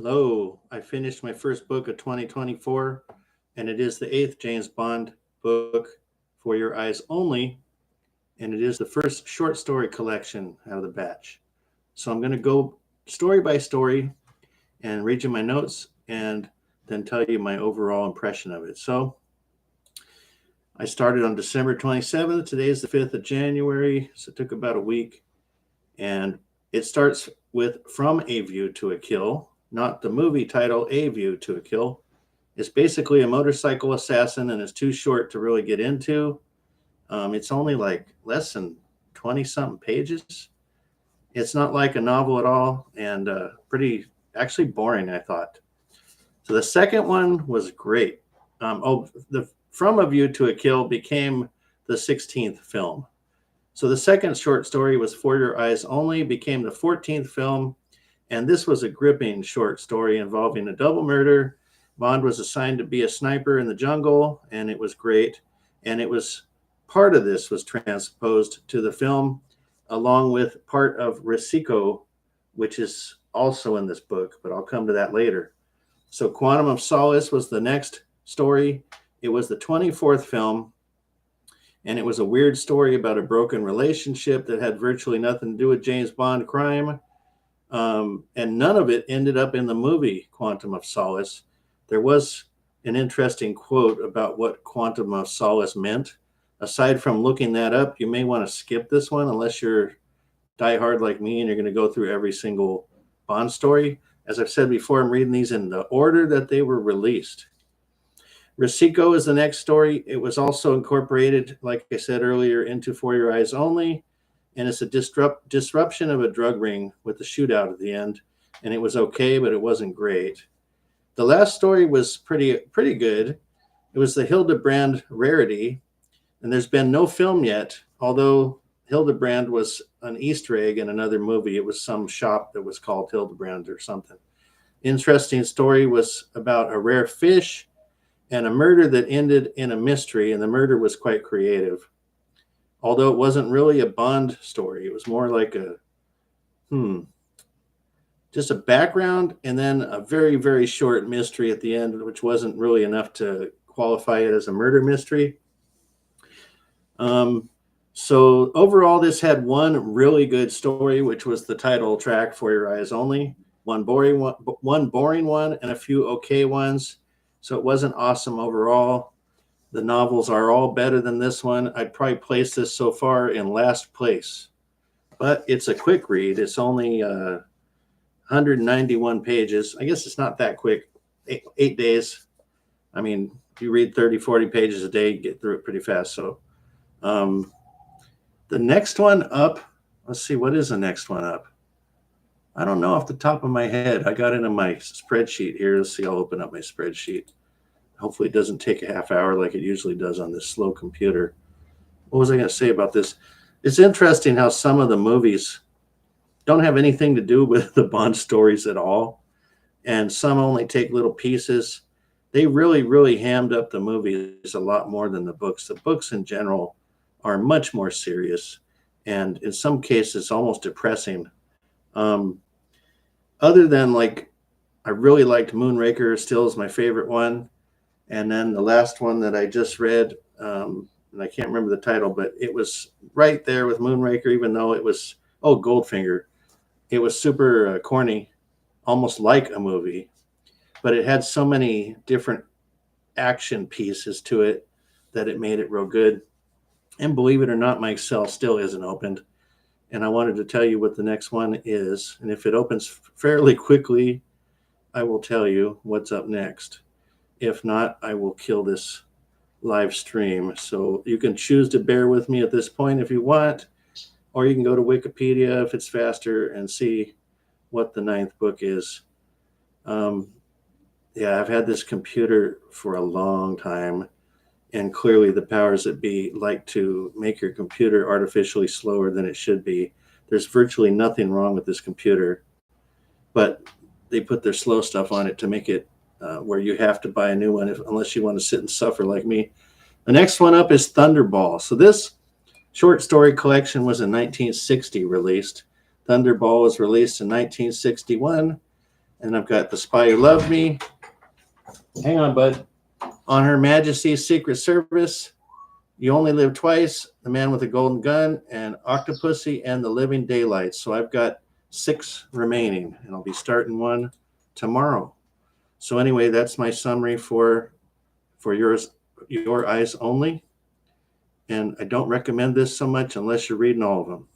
Hello. I finished my first book of 2024, and it is the eighth James Bond book, For Your Eyes Only, and it is the first short story collection out of the batch. So I'm going to go story by story and read you my notes and then tell you my overall impression of it. So I started on December 27th. Today is the 5th of January, so it took about a week. And it starts with From a View to a Kill, not the movie title, A View to a Kill. It's basically a motorcycle assassin, and it's too short to really get into. It's only like less than 20 something pages. It's not like a novel at all, and pretty actually boring, I thought. So the second one was great. The From a View to a Kill became the 16th film. So the second short story was For Your Eyes Only, became the 14th film, and this was a gripping short story involving a double murder. Bond was assigned to be a sniper in the jungle, and it was great. And it was part of this was transposed to the film, along with part of Risico, which is also in this book, but I'll come to that later. So Quantum of Solace was the next story. It was the 24th film, and it was a weird story about a broken relationship that had virtually nothing to do with James Bond crime. And none of it ended up in the movie Quantum of Solace. There was an interesting quote about what Quantum of Solace meant. Aside from looking that up, you may want to skip this one unless you're diehard like me and you're going to go through every single Bond story. As I've said before, I'm reading these in the order that they were released. Risico is the next story. It was also incorporated, like I said earlier, into For Your Eyes Only, and it's a disruption of a drug ring with a shootout at the end, and it was okay, but it wasn't great. The last story was pretty good. It was the Hildebrand Rarity, and there's been no film yet, although Hildebrand was an Easter egg in another movie. It was some shop that was called Hildebrand or something. Interesting story was about a rare fish and a murder that ended in a mystery, and the murder was quite creative. Although it wasn't really a Bond story, it was more like just a background and then a very, very short mystery at the end, which wasn't really enough to qualify it as a murder mystery. So overall, this had one really good story, which was the title track, For Your Eyes Only, one boring one, and a few okay ones. So it wasn't awesome overall. The novels are all better than this one. I'd probably place this so far in last place, but it's a quick read. It's only 191 pages. I guess it's not that quick. 8 days. I mean, if you read 30, 40 pages a day, you get through it pretty fast. So the next one up, let's see, what is the next one up? I don't know off the top of my head. I got it in my spreadsheet here. Let's see, I'll open up my spreadsheet. Hopefully it doesn't take a half hour like it usually does on this slow computer. What was I going to say about this? It's interesting how some of the movies don't have anything to do with the Bond stories at all, and some only take little pieces. They really, really hammed up the movies a lot more than the books. The books in general are much more serious, and in some cases almost depressing. Other than, like, I really liked Moonraker, still is my favorite one. And then the last one that I just read, and I can't remember the title, but it was right there with Moonraker, even though it was, Goldfinger. It was super corny, almost like a movie, but it had so many different action pieces to it that it made it real good. And believe it or not, my Excel still isn't opened. And I wanted to tell you what the next one is. And if it opens fairly quickly, I will tell you what's up next. If not, I will kill this live stream. So you can choose to bear with me at this point if you want, or you can go to Wikipedia if it's faster and see what the ninth book is. Yeah, I've had this computer for a long time, and clearly the powers that be like to make your computer artificially slower than it should be. There's virtually nothing wrong with this computer, but they put their slow stuff on it to make it where you have to buy a new one unless you want to sit and suffer like me. The next one up is Thunderball. So this short story collection was in 1960 released. Thunderball was released in 1961. And I've got The Spy Who Loved Me. Hang on, bud. On Her Majesty's Secret Service, You Only Live Twice, The Man with the Golden Gun, and Octopussy and the Living Daylights. So I've got 6 remaining, and I'll be starting one tomorrow. So anyway, that's my summary for your eyes only. And I don't recommend this so much unless you're reading all of them.